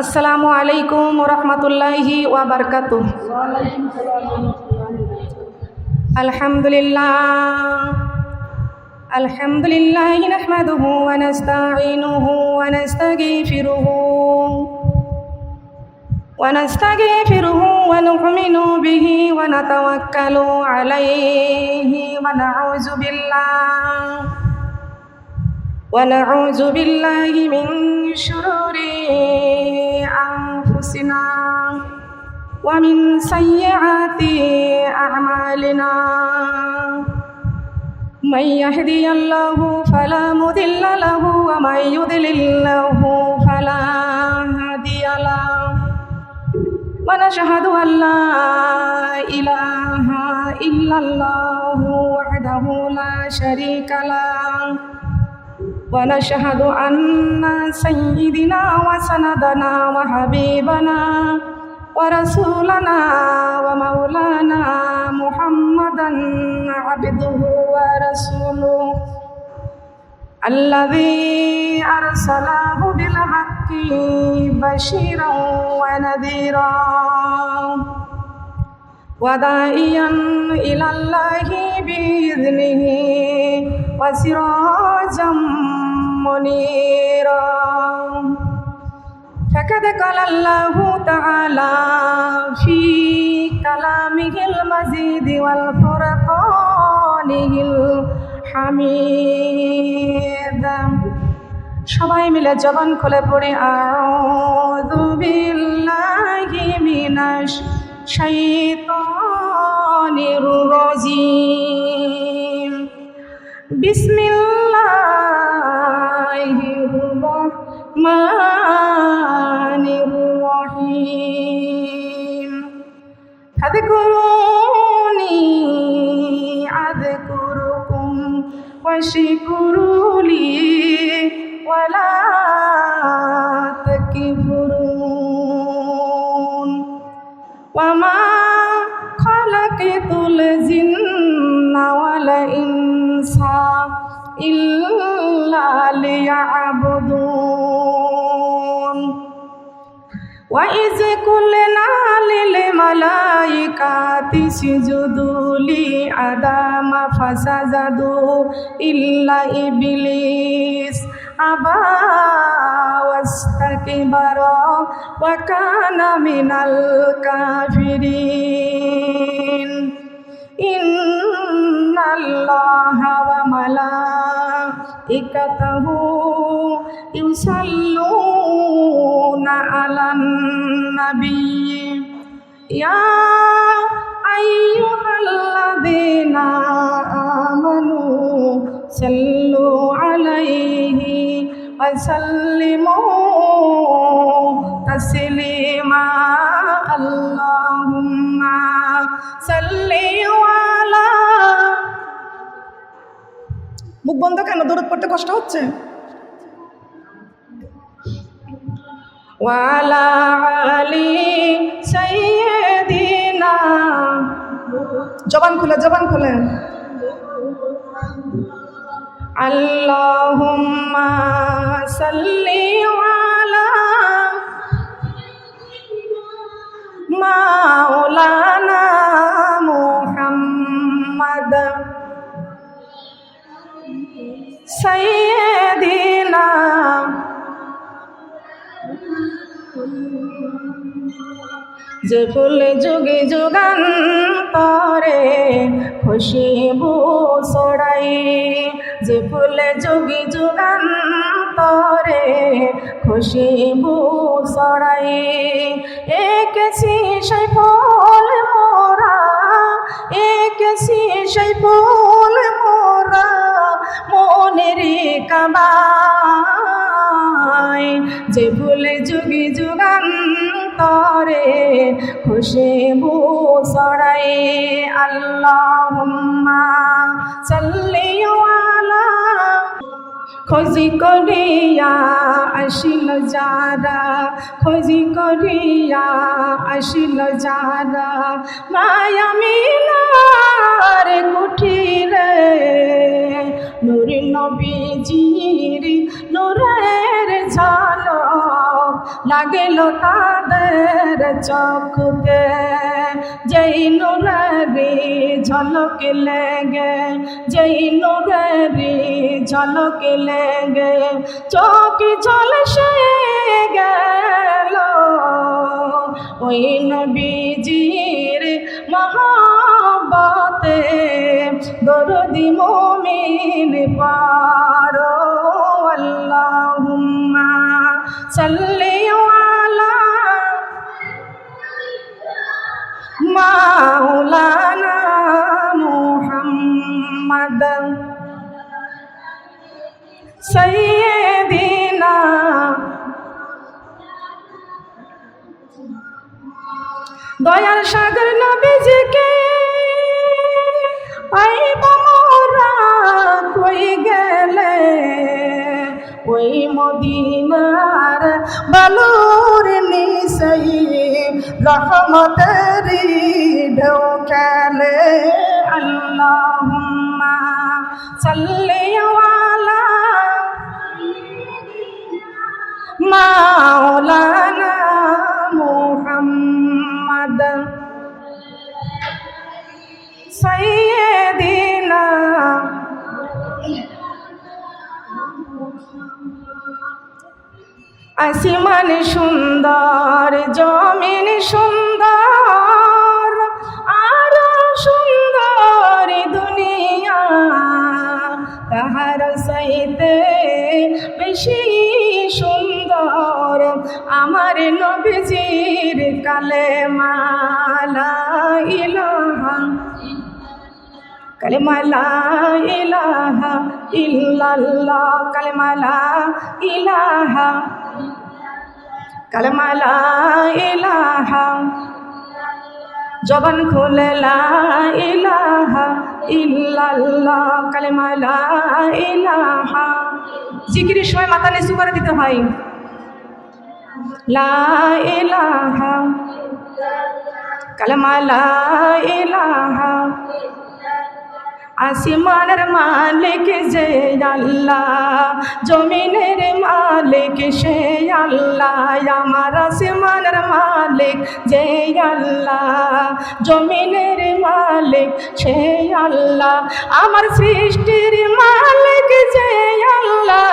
আসসালামু আলাইকুম ওয়া রাহমাতুল্লাহি ওয়া বারাকাতুহু। আলহামদুলিল্লাহ নাহমাদুহু ওয়া নাস্তাঈনুহু ওয়া নাস্তাগফিরুহু ওয়া নু'মিনু বিহি ওয়া নাতাওয়াক্কালু আলাইহি ونعوذ بالله من شرور أنفسنا ومن سيئات أعمالنا من يهدي الله فلا مضل له ومن يضلل له فلا هادي له ونشهد أن لا إله إلا الله وحده لا شريك له ونشهد أن سيدنا وسندنا وحبيبنا ورسولنا ومولانا محمدا عبده ورسوله الذي أرسله بالحق بشيرا ونذيرا وداعيا إلى الله بإذنه وسراجا منيرا فقد قال الله تعالى في كلامه المجيد والفرقانه الحميد সবাই মিলে জবান খুলে পড়ে আউযু বিল্লাহি মিনাশ শাইতানির রাজিম বিসমিল্লাহির রহমানির রহিম ফাযকুরুনি আযকুরুকুম ওয়াশকুরুলি ওয়ালা তাকফুরুন ওয়ামা খালাকাতুল জিন্না ওয়াল ইনসা ইল্লা লিয়াবুদুন ওয়া ইয কুলনা লিল মালাইকাতি ইসজুদু লি আদামা ফাসাজাদু ইল্লা ইবলিস আবা ওয়াস্তাকবারা ওয়া কানা মিনাল কাফিরিন ইন্নাল্লাহা ওয়া মালাইকাতাহু ইউসাল্লুনা আলান নাবিয়্যি ইয়া আইয়ুহাল্লাযীনা আমানু সাল্লু আলাইহি ওয়া সাল্লিমু তাসলিমা আল্লাহুম্মা সাল্লি আলা। মুখ বন্ধ কেন? দরুদ পড়তে কষ্ট হচ্ছে? ওয়ালা আলি সাইয়্যিদিনা, জবান খুলে আল্লাহুম্মা সাল্লি আলা মাওলানা মুহাম্মাদ সাইয়্যিদিনা যে ফুল যুগে যুগান্তরে খুশবু ছড়াই, যে ফুল যুগে যুগান্তরে খুশবু ছড়াই, এঁকেছি সেই ফুল মোরা, এঁকেছি সেই ফুল মোরা মনের কাবায়, যে ফুল যুগে যুগান্তরে খুশবু ছড়াই। আল্লাহুম্মা সাল্লি আলা খোঁজি করিয়া আসিল যারা, খোঁজি করিয়া আসিল যারা মায়া মিলার কুঠিরে, নূর নবীজির নূরের ঝালক লাগিল তাদের চক্ষুতে, যেই নূরেরি ঝলক লেগে, যেই নূরেরি ঝলক লেগে চোখ ঝলসে গেল, ওই নবীজির মহব্বতে দরদি মুমিন পারো। আল্লাহুম্মা সাল্লি আলা মাওলানা মুহাম্মদ সাইয়্যিদিনা। দয়ার সাগর নবীজিকে পাইব মোরা কই গেলে, ওই মদিনার বালুর নিশাই রহমতেরি ঢেউ খেলে। আল্লাহুম্মা সাল্লি আলা মাওলানা মুহাম্মদ সাইয়্যিদিনা। আসমান সুন্দর, জমিন সুন্দর, আরো সুন্দর দুনিয়া, তাহার সাইতে বেশি সুন্দর আমার নবীজির কালেমা লা ইলাহা, কালেমা লা ইলাহা ইল্লাল্লাহ, কালেমা লা ইলাহা, কালেমা লা ইলাহা। জবান খুলে লা ইলাহা ইল্লাল্লাহ, কালেমা লা ইলাহা। জিকিরের সময় মাথা নিচু করে দিতে হয়। লা ইলাহা, কালেমা লা ইলাহা। আসমানের মালিক যে আল্লাহ, জমিনের মালিক সে আল্লাহ। আমার আসমানের মালিক যে আল্লাহ, জমিনের মালিক সে আল্লাহ। আমার সৃষ্টির মালিক যে আল্লাহ,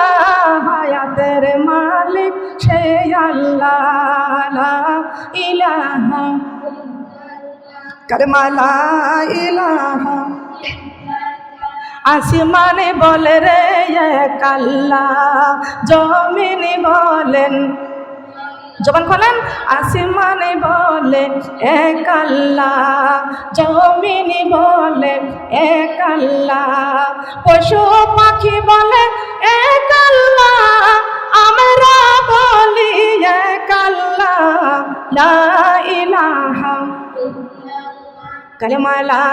হায়াতের মালিক সে আল্লাহ। লা ইলাহা, কালেমা লা ইলাহা। আসমানে বলে রে এক আল্লাহ, জমিনে বলেন, জবান খোলেন, আসমানে বলে এক আল্লাহ, জমিনে বলে এক আল্লাহ। পশু পাখি বলে এক আল্লাহ, আমরা বলি এক আল্লাহ। লা ইলাহা, কালেমা লা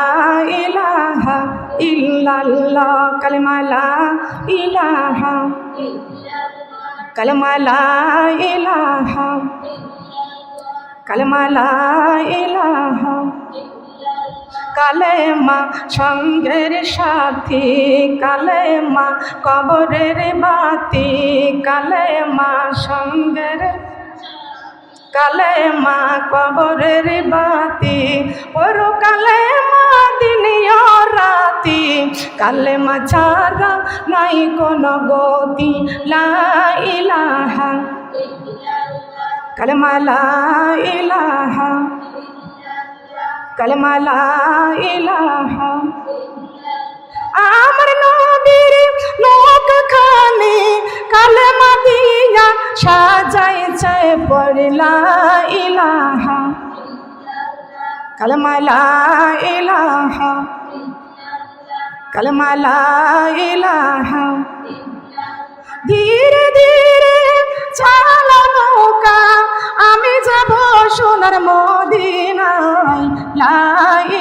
ইলাহা ইল্লাল্লাহ, কালেমা লা ইলাহা, কালেমা লা ইলাহা, কালেমা লা ইলাহা। কালেমা সঙ্গের সাথী, কালেমা কবরের বাতি, কালেমা সঙ্গের, কালেমা কবরের বাতি। ওরো কালেমা দিন রাতি, কালেমা ছাড়া নাই কোনো গতি। লা ইলাহা, কালেমা লা ইলাহা, কালেমা লা ইলাহা। আমার নবীর লোক খানি কালেমা দিয়া সাজাইছে পড়ে লা ইলাহা, কালেমা লা ইলাহা, কালেমা লা ইলাহা। ধীরে ধীরে চালা নৌকা, আমি যাব সোনার মদিনায়। লা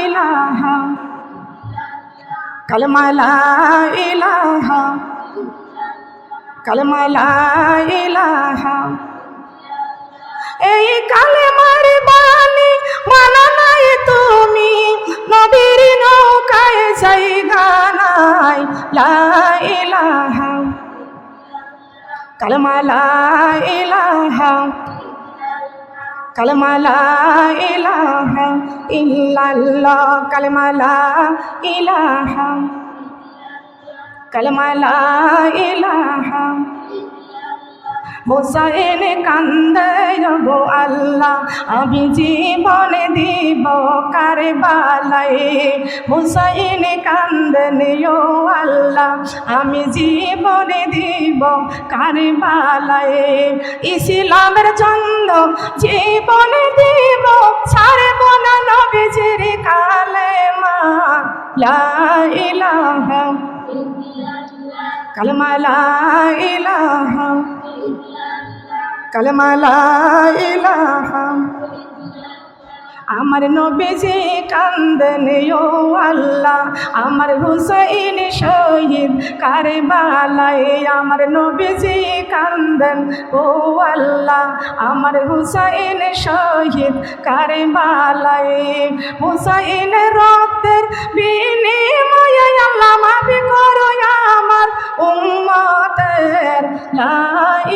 ইলাহা, কালেমা লা ইলাহা, কালেমা লা ইলাহা। এই কালেমার বাণী মানা নাই তুমি, নবীর নৌকায় জায়গা নাই। লা ইলাহা, কালেমা লা ইলাহা, কালেমা লা ইলাহা ইল্লাল্লাহ, কালেমা লা ইলাহা, কালেমা লা ইলাহা। হোসাইন কান্দে গো আল্লাহ, আমি জীবন দিব কারবালায়। হোসাইন কান্দেন ও আল্লাহ, আমি জীবন দিব কারবালায়। ইসলামের জন্য জীবন দিব, ছাড়ব না নবীজির কালেমা লা ইলাহা, কালেমা লা ইলাহা, কালেমা লা ইলাহা। আমার নবীজি কান্দেন ও আল্লাহ, আমার হুসাইন শহীদ কারবালায়। আমার নবীজি কান্দেন ও আল্লাহ, আমার হুসাইন শহীদ কারবালায়। হুসাইনের রক্তের বিনিময়ে আল্লাহ মাফ করো আমার উম্মতের। লা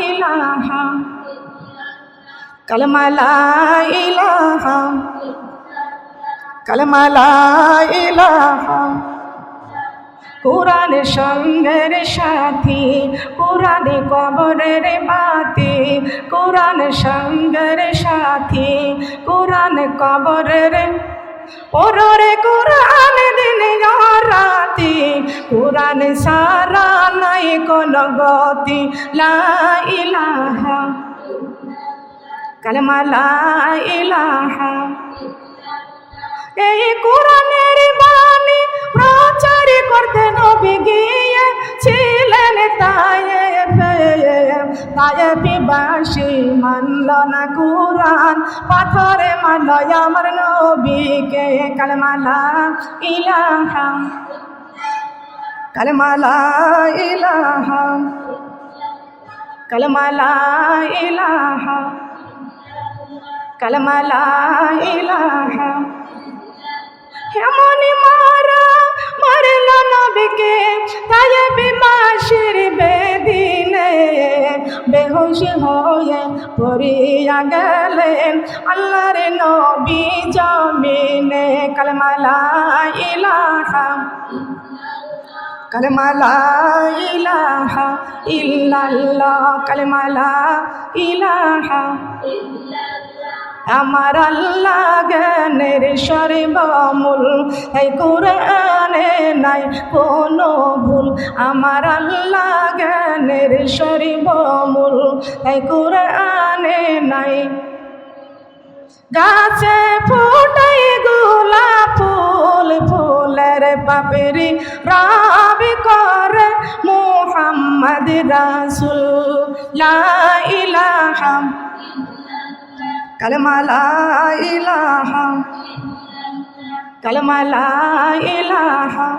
ইলাহা, কালেমা লা ইলাহা, কালেমা লা ইলাহা। কোরআন সঙ্গের সাথী, কোরআন কবরের বাতি। কোরআন সঙ্গের সাথী, কোরআন কবরের পরে। কোরআন দিন রাতি, কোরআন সারা নাই কোন গতি। লা ইলাহা, কালেমা লা ইলাহা। এই কোরআনের বাণী প্রচার করতে নবী গিয়েছিলেন তায়েফে। তায়েফবাসী মানল না কোরআন, পাথরে মানল আমার নবীকে। কালেমা লা ইলাহা, কালেমা লা ইলাহা, কালেমা লা ইলাহা, কালেমা লা ইলাহা। এমনি মারা মারল নবীকে তায়েফবাসীর বেদিনে। বেহুশ হয়ে পড়িয়া গেলেন আল্লাহর নবী জমিনে। কালেমা লা ইলাহা, কালেমা লা ইলাহা ইল্লাল্লাহ, কালেমা লা ইলাহা। আমার আল্লাহ জ্ঞানের সর্বমূল, এই কোরআনে নাই কোনো ভুল। আমার আল্লাহ জ্ঞানের সর্বমূল, এই কোরআনে নাই। গাছে ফুটাই গোলাপ ফুল, ফুলের পাপড়ি রাবি করে মুহাম্মদ রাসূল। লা ইলাহা, কালেমা লা ইলাহা, কালেমা লা ইলাহা।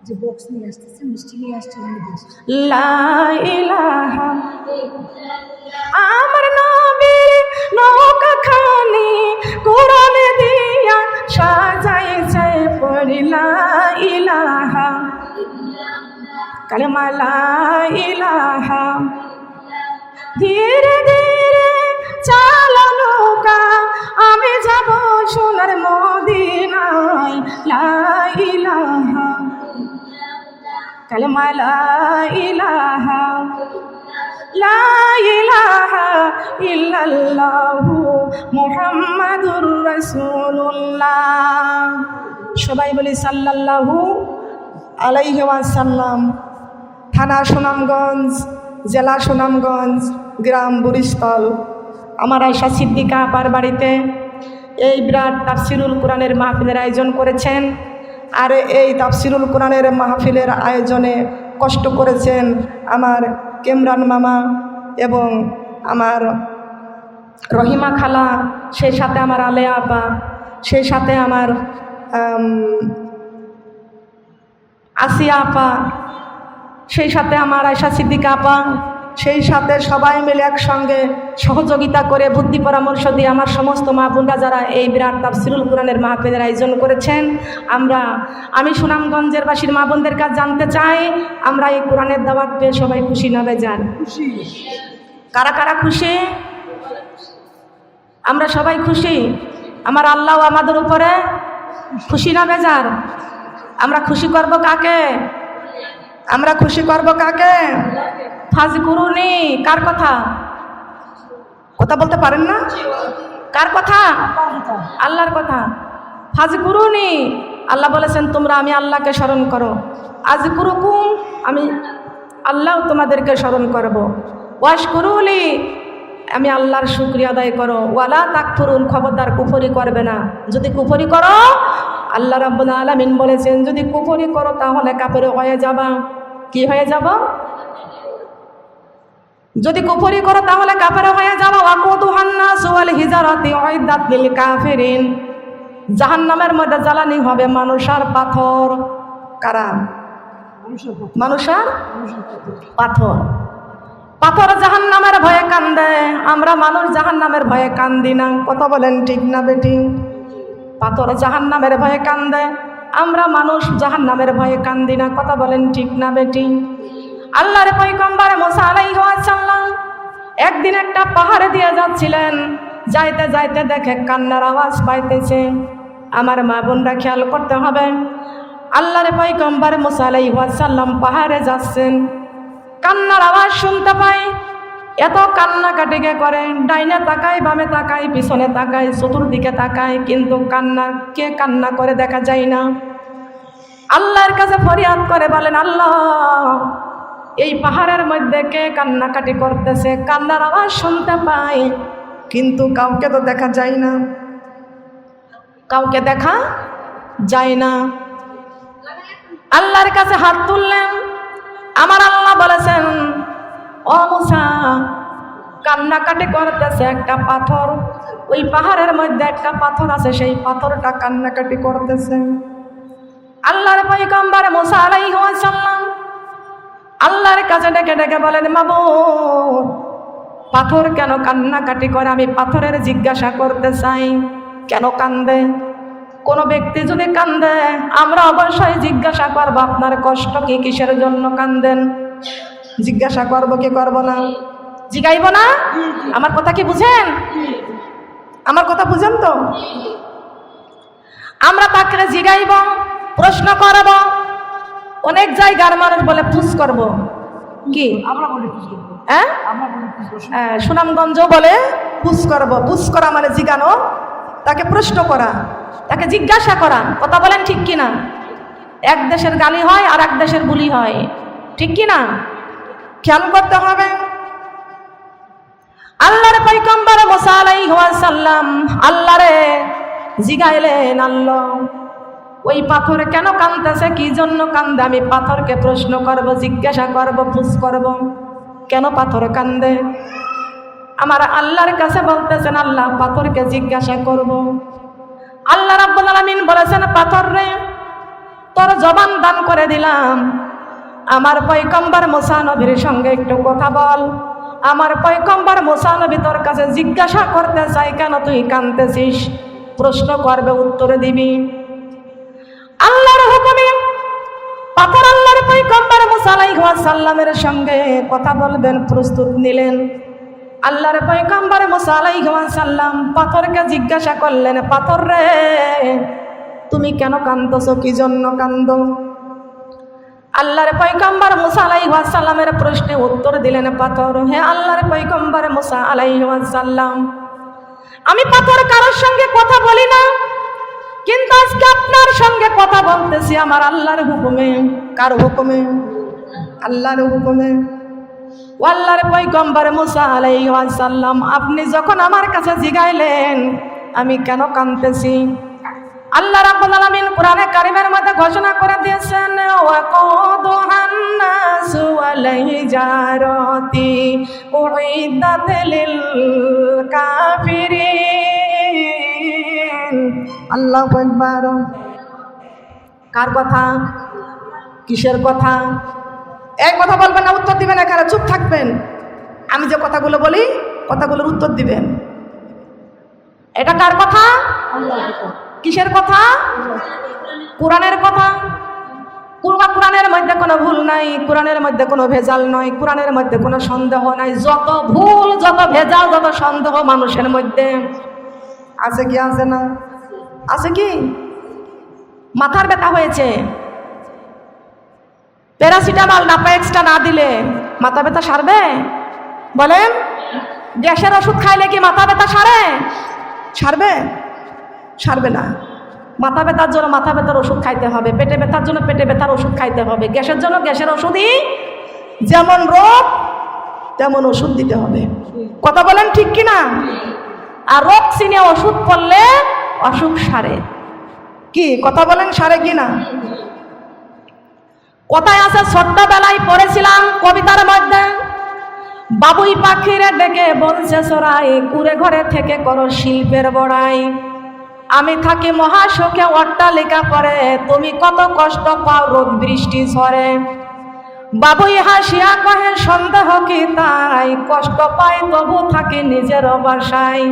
যে বক্স নিয়ে আসতেছে, মিষ্টি নিয়ে আসছে, লা ইলাহা। আমার নবীর নৌকাখানি কোরআন দিয়া সাজাইছে পড়ি। লা ইলাহা, কালেমা লা ইলাহা। ধীরে ধীরে চালা নৌকা, আমি যাব সোনার মদিনায়। লা ইলাহা, কালেমা লা ইলাহা, লা ইলাহা ইল্লাল্লাহু মুহাম্মাদুর রাসূলুল্লাহ। সবাই বলি সাল্লাল্লাহু আলাইহি ওয়াসাল্লাম। থানা সুনামগঞ্জ, জেলা সুনামগঞ্জ, গ্রাম বুড়িস্থল। আমার আয়েশা সিদ্দিকা আপার বাড়িতে এই বিরাট তাফসিরুল কোরআনের মাহফিলের আয়োজন করেছেন। আর এই তাফসিরুল কোরআনের মাহফিলের আয়োজনে কষ্ট করেছেন আমার কেমরান মামা এবং আমার রহিমা খালা, সেই সাথে আমার আলেয়া আপা, সেই সাথে আমার আসিয়া আপা, সেই সাথে আমার আয়েশা সিদ্দিকা আপা, সেই সাথে সবাই মিলে একসঙ্গে সহযোগিতা করে বুদ্ধি পরামর্শ দিয়ে আমার সমস্ত মা বোনরা যারা এই বিরাট তাফসিরুল কোরআনের মাহফিলের আয়োজন করেছেন, আমি সুনামগঞ্জের বাসীর মা বোনদের কাছে জানতে চাই, আমরা এই কোরআনের দাওয়াত পেয়ে সবাই খুশি না বেজান? কারা কারা খুশি? আমরা সবাই খুশি, আমার আল্লাহ আমাদের উপরে খুশি না বেজার? আমরা খুশি করব কাকে? আমরা খুশি করব কাকে? ফাজকুরুনি, কার কথা? কথা বলতে পারেন না? কার কথা? আল্লাহর কথা। ফাজকুরুনি, আল্লাহ বলেছেন তোমরা আমি আল্লাহকে স্মরণ করো। আযকুরুকুম, আমি আল্লাহ তোমাদেরকে স্মরণ করব। ওয়াশকুরুলি, আমি আল্লাহর শুকরিয়া আদায় করো। ওয়ালা তাকফুরুন, খবরদার কুফরি করবে না। যদি কুফরি করো, আল্লাহ রাব্বুল আলামিন বলেছেন যদি কুফরি করো তাহলে কাফের হয়ে যাবা। কি হয়ে যাব? যদি কুফরি করো তাহলে কাফের হয়ে যাবা। ওয়াকুদুহান নাসু ওয়াল হিজারাতি উইদ্দাত লিল কাফিরিন, জাহান্নামের মধ্যে জ্বালানি হবে মানুষ আর পাথর। কারা? মানুষ আর পাথর। পাথর জাহান্নামের ভয়ে কান্দে, আমরা মানুষ জাহান্নামের ভয়ে কান্দি না। কথা বলেন ঠিক না বেটি? পাথর জাহান্নামের ভয়ে কান্দে, আমরা মানুষ জাহান্নামের ভয়ে কান্দি না। কথা বলেন ঠিক না বেটি? আল্লাহর পয়গম্বর মুসা আলাইহিস সালাম একদিন একটা পাহাড়ে দিয়ে যাচ্ছিলেন, যাইতে যাইতে দেখে কান্নার আওয়াজ পাইতেছে। আমার মা বোনরা খেয়াল করতে হবে, আল্লাহর পয়গম্বর মুসা আলাইহিস সালাম পাহাড়ে যাচ্ছেন, কান্নার আওয়াজ শুনতে পাই। এত কান্নাকাটিকে করে, ডাইনে তাকায়, বামে তাকায়, পিছনে তাকায়, চতুর্দিকে তাকায়, কিন্তু কে কান্না করে দেখা যায় না। আল্লাহর কাছে ফরিয়াদ করে বলেন, আল্লাহ এই পাহাড়ের মধ্যে কে কান্নাকাটি করতেছে? কান্নার আওয়াজ শুনতে পাই, কিন্তু কাউকে তো দেখা যায় না, কাউকে দেখা যায় না। আল্লাহর কাছে হাত তুললেন, আমার আল্লাহ বলেছেন ও মুসা, কান্নাকাটি করতেছে একটা পাথর। ওই পাহাড়ের মধ্যে একটা পাথর আছে, সেই পাথরটা কান্নাকাটি করতেছে। আল্লাহর পয়গম্বর মুসা আলাইহিস সালাম আল্লাহর কাছে ডেকে ডেকে বলেন, মাবুদ পাথর কেন কান্নাকাটি করে? আমি পাথরের জিজ্ঞাসা করতে চাই কেন কান্দে। কোনো ব্যক্তি যদি কান্দে আমরা অবশ্যই জিজ্ঞাসা করবো আপনার কষ্ট কি, কিসের জন্য কান্দেন? জিজ্ঞাসা করবো কি করব না? জিগাইব না? আমার কথা কি বুঝেন? আমার কথা বুঝেন তো? আমরা তাকে জিগাইব, প্রশ্ন করব। অনেক জায়গার মানুষ বলে পুষ করব, কি আমরা বলি পুষ করব, হ্যাঁ সুনামগঞ্জ বলে পুষ করব। পুষ করা মানে জিগানো, তাকে প্রশ্ন করা, তাকে জিজ্ঞাসা করা। কথা বলেন ঠিক কিনা? এক দেশের গালি হয় আর এক দেশের বুলি হয়, ঠিক কিনা? খেয়াল করতে হবে। আল্লাহর পয়গম্বর মুসা আলাইহিস সালাম আল্লাহরে জিগাইলেন, আল্লাহ ওই পাথর কেন কাঁদতেছে, কি জন্য কান্দে? আমি পাথরকে প্রশ্ন করব, জিজ্ঞাসা করব, পুষ করব কেন পাথর কান্দে। আমার আল্লাহর কাছে বলতেছেন, আল্লাহ পাথরকে জিজ্ঞাসা করব। আল্লাহ রাব্বুল আলামিন বলেছেন, পাথর রে তোর জবান দান করে দিলাম, আমার পয়গম্বর মুসা নবীর সঙ্গে একটু কথা বল। আমার পয়গম্বর মুসা নবী তোর কাছে জিজ্ঞাসা করতে চাই কেন তুই কাঁদতেছিস, প্রশ্ন করবে, উত্তরে দিবি। আল্লাহর হুকুমে পাথর আল্লাহর পয়গম্বর মুসা আলাইহিস সালামের সঙ্গে কথা বলবেন প্রস্তুত নিলেন। আল্লাহর পয়গম্বর মুসা আলাইহিস সালাম পাথরকে জিজ্ঞাসা করলেন, পাথর রে তুমি কেন কাঁদতেছো, কি জন্য কান্দো? আল্লাহর পয়গম্বর মুসা আলাইহিস সালামের প্রশ্নে উত্তর দিলেন পাথর, হে আল্লাহর পয়গম্বর মুসা আলাইহিস সালাম, আমি পাথর কারোর সঙ্গে কথা বলি না, কিন্তু আজকে আপনার সঙ্গে কথা বলতেছি আমার আল্লাহর হুকুমে। কার হুকুমে? আল্লাহর হুকুমে। আল্লাহর পয়গম্বর মুসা আলাইহিস সালাম আপনি যখন আমার কাছে জিগাইলেন আমি কেন কাঁদতেছি, আল্লাহ রাব্বুল আলামিন কোরআনে কারীমের মধ্যে ঘোষণা করে দিয়েছেন, ওয়াকুদুহান নাসু ওয়াল হিজারাতি উইদ্দাত লিল কাফিরিন। আল্লাহু আকবার। কার কথা? কিসের কথা? এক কথা বলবেন না, উত্তর দিবেন, এখানে চুপ থাকবেন। আমি যে কথাগুলো বলি কথাগুলোর উত্তর দিবেন। এটা কার কথা? আল্লাহর কথা। কিসের কথা? কোরআনের কথা। কোরআনের মধ্যে কোনো ভুল নাই, কোরআনের মধ্যে কোনো ভেজাল নয়, কোরআনের মধ্যে কোনো সন্দেহ নাই। যত ভুল, যত ভেজাল, যত সন্দেহ মানুষের মধ্যে আছে কি আছে না? আছে কি? মাথার ব্যথা হয়েছে, প্যারাসিটামল নাপায়েক্সটা না দিলে মাথা ব্যথা সারবে? বলেন, গ্যাসের ওষুধ খাইলে কি মাথা ব্যথা সারে? সারবে? সারবে না। মাথা ব্যথার জন্য মাথা ব্যথার ওষুধ খাইতে হবে, পেটে ব্যথার জন্য পেটে ব্যথার ওষুধ খাইতে হবে, গ্যাসের জন্য গ্যাসের ওষুধই, যেমন রোগ তেমন ওষুধ দিতে হবে। কথা বলেন ঠিক কিনা? আর রোগ চিনে ওষুধ করলে অসুখ সারে। কি কথা বলেন, সারে কিনা? কোথায় আছে, ছোট্টবেলায় পড়েছিলাম কবিতার মধ্যে, বাবুই পাখিরে ডেকে বলছে চড়াই, কুড়ে ঘরে থেকে করো শিল্পের বড়াই। আমি থাকি মহাশোকে অট্টালিকা করে, তুমি কত কষ্ট পাও রোদ বৃষ্টি ঝরে। বাবুই হাসিয়া কহে সন্দেহ কি তাই, কষ্ট পাই তবু থাকি নিজের বাসায়।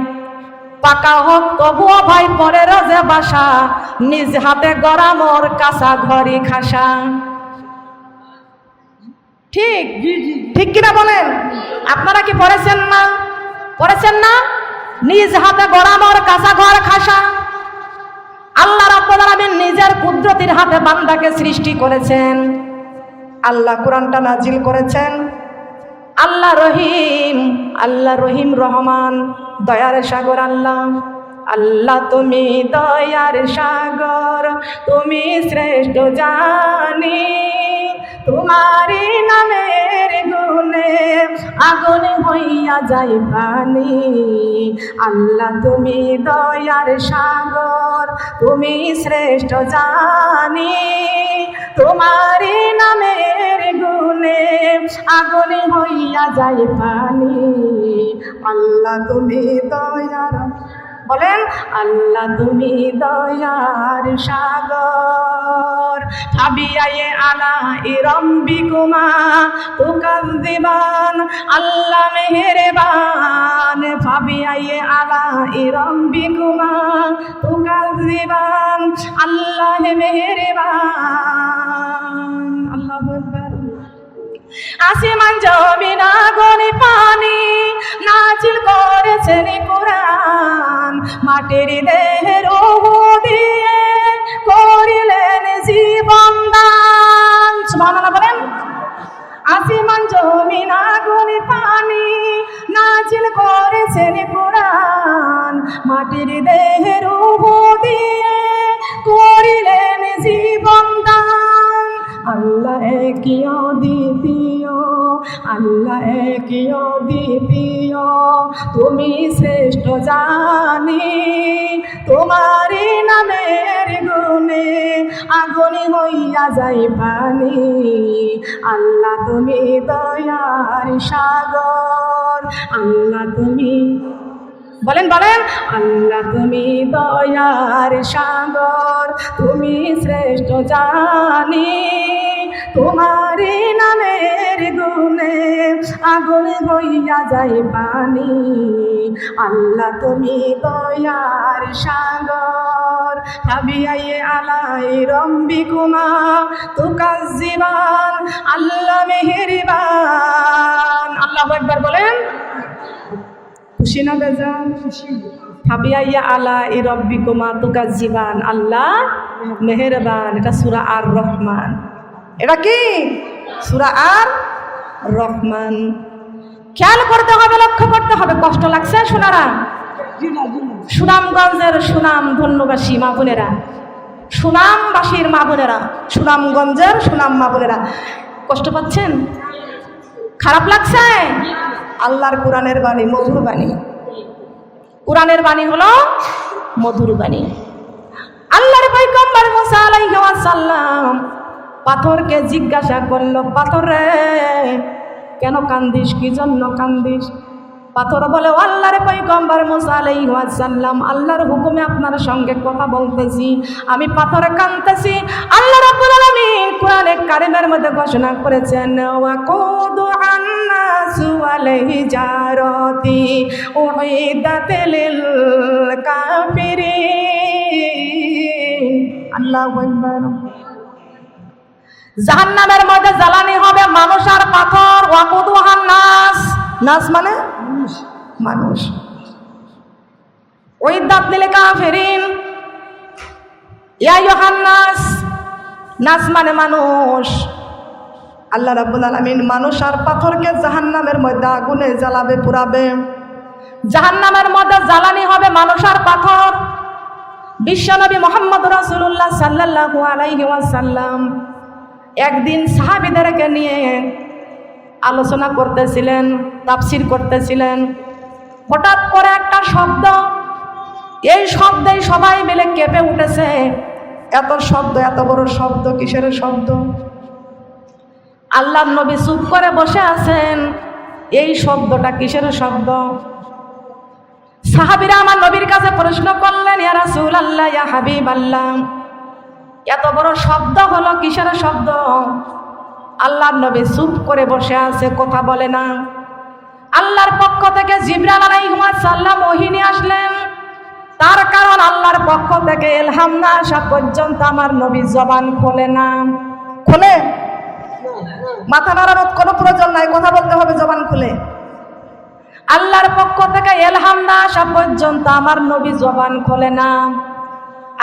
পাকা হোক তবুও ভাই পরের যে বাসা, নিজ হাতে গড়া মোর কাঁচা ঘড়ি খাসা। ঠিক ঠিক কিনা বলেন? আপনারা কি পড়েছেন না? পড়েছেন না? নিজ হাতে গড়া মোর কাঁচা ঘর খাসা। আল্লাহ রাব্বুল আলামিন নিজের কুদরতির হাতে বান্দাকে সৃষ্টি করেছেন। আল্লাহ কোরআনটা নাজিল করেছেন। আল্লাহ রহিম, আল্লাহ রহিম রহমান, দয়ার সাগর আল্লাহ। আল্লাহ তুমি দয়ার সাগর, তুমি শ্রেষ্ঠ জানি, তোমারি নামের গুণে আগুন হইয়া যায় পানি। আল্লাহ তুমি দয়ার সাগর, তুমি শ্রেষ্ঠ জানি, তোমারি নামের গুণে আগুন হইয়া যায় পানি। আল্লাহ তুমি দয়ার, বলেন আল্লাহ তুমি দয়ার সাগর। ফাবিয়ায়ে আলা ইরাম্বিকুমা তুকাযিবান, আল্লাহ মেহেরবান। ফাবিয়ায়ে আলা ইরাম্বিকুমা তুকাযিবান, আল্লাহ মেহেরবান। আল্লাহু আকবার। আসমান জমিন আগুন পানি নাজিল করেছেন কোরআন, মাটির দেহের রূহ দিয়ে করিলেন জীবন দান। সুবহানাল্লাহ বলেন। আসমান জমিন আগুন পানি নাজিল করেছেন কোরআন, মাটির দেহের রূহ দিয়ে করিলেন জীবন দান। আল্লাহ একই অদ্বিতীয়, আল্লাহ একই অদ্বিতীয়, তুমি শ্রেষ্ঠ জানি, তোমারি নামের গুণে আগুন হইয়া যায় পানি। আল্লাহ তুমি দয়ার সাগর, আল্লাহ তুমি, বলেন বলেন, আল্লাহ তুমি দয়ার সাগর, তুমি শ্রেষ্ঠ জানি, তোমারি নামের গুণে আগুন হইয়া যায় পানি। আল্লাহ তুমি দয়ার সাগর। ফাবিয়ায়ে আলাই রব্বিকুমা তুকাযিবান, আল্লাহ মেহেরবান। আল্লাহু আকবার বলেন। খুশি না বেজান? ফাবিয়ায়ে আলাই রব্বিকুমা তুকাযিবান, আল্লাহ মেহেরবান। এটা সূরা আর রহমান। এটা কি? সূরা আর রহমান। খেয়াল করতে হবে, লক্ষ্য করতে হবে। কষ্ট লাগছে শোনারা? সুনামগঞ্জের সুনাম ধন্যবাসী মা বোনেরা, সুনামবাসীর মা বোনেরা, সুনামগঞ্জের সুনাম মা বোনেরা, কষ্ট পাচ্ছেন? খারাপ লাগছে? আল্লাহর কোরআনের বাণী মধুর বাণী। কোরআনের বাণী হলো মধুর বাণী। আল্লাহর পয়গম্বর মুসা আলাইহিস সালাম পাথরকে জিজ্ঞাসা করলো, পাথর রে কেন কান্দিস, কি জন্য কান্দিস? পাথর বলে, আল্লাহর পয়গম্বর মুসা আলাইহিস সালাম, আল্লাহর হুকুমে আপনার সঙ্গে কথা বলতেছি, আমি পাথরে কাঁদতেছি। আল্লাহ রাব্বুল আলামিন কোরআনে কারিমের মধ্যে ঘোষণা করেছেন, ওয়াকুদু আন্নাসু আলাইহি জারাতি উইদাত লিল কাফিরিন। আল্লাহু আকবার। জাহান্নামের মধ্যে জ্বালানি হবে মানুষ আর পাথর। ওয়াকুদুহান নাস, নাস মানে মানুষ। ওই উইদ্দাত লিল কাফিরিন। ইয়া আইয়ুহান নাস, নাস মানে মানুষ। আল্লাহ রাব্বুল আলামিন মানুষ আর পাথরকে জাহান্নামের মধ্যে আগুনে জ্বালাবে, পুরাবে। জাহান্নামের মধ্যে জ্বালানি হবে মানুষ আর পাথর। বিশ্বনবী মুহাম্মদ রাসূলুল্লাহ সাল্লাল্লাহু আলাইহি ওয়াসাল্লাম একদিন সাহাবীদেরকে নিয়ে আলোচনা করতেছিলেন, তাফসীর করতেছিলেন। হঠাৎ করে একটা শব্দ, এই শব্দে সবাই মিলে কেঁপে উঠেছে। এত শব্দ, এত বড় শব্দ, কিসের শব্দ? আল্লাহর নবী চুপ করে বসে আছেন। এই শব্দটা কিসের শব্দ? সাহাবীরা আমার নবীর কাছে প্রশ্ন করলেন, ইয়া রাসূলুল্লাহ, ইয়া হাবিবাল্লাহ, এত বড় শব্দ হলো, কিসের শব্দ? আল্লাহর নবী চুপ করে বসে আছে, কথা বলে না। আল্লাহর পক্ষ থেকে জিবরাইল আলাইহিস সালাম ওহী নিয়ে আসলেন। তার কারণ আল্লাহর পক্ষ থেকে ইলহাম না আসা পর্যন্ত আমার নবী জবান খোলে না। খোলে? মাথা নাড়ানোর কোনো প্রয়োজন নাই, কথা বলতে হবে জবান খুলে। আল্লাহর পক্ষ থেকে ইলহাম না আসা পর্যন্ত আমার নবী জবান খোলে না।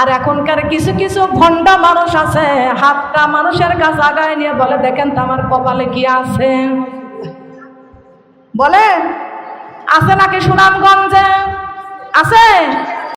আর এখনকার কিছু কিছু ভণ্ড মানুষ আছে, হাতটা মানুষের কাছে আগায় নিয়ে বলে, দেখেন তো আমার কপালে কি আছে। বলে আছে নাকি সুনামগঞ্জে? আছে?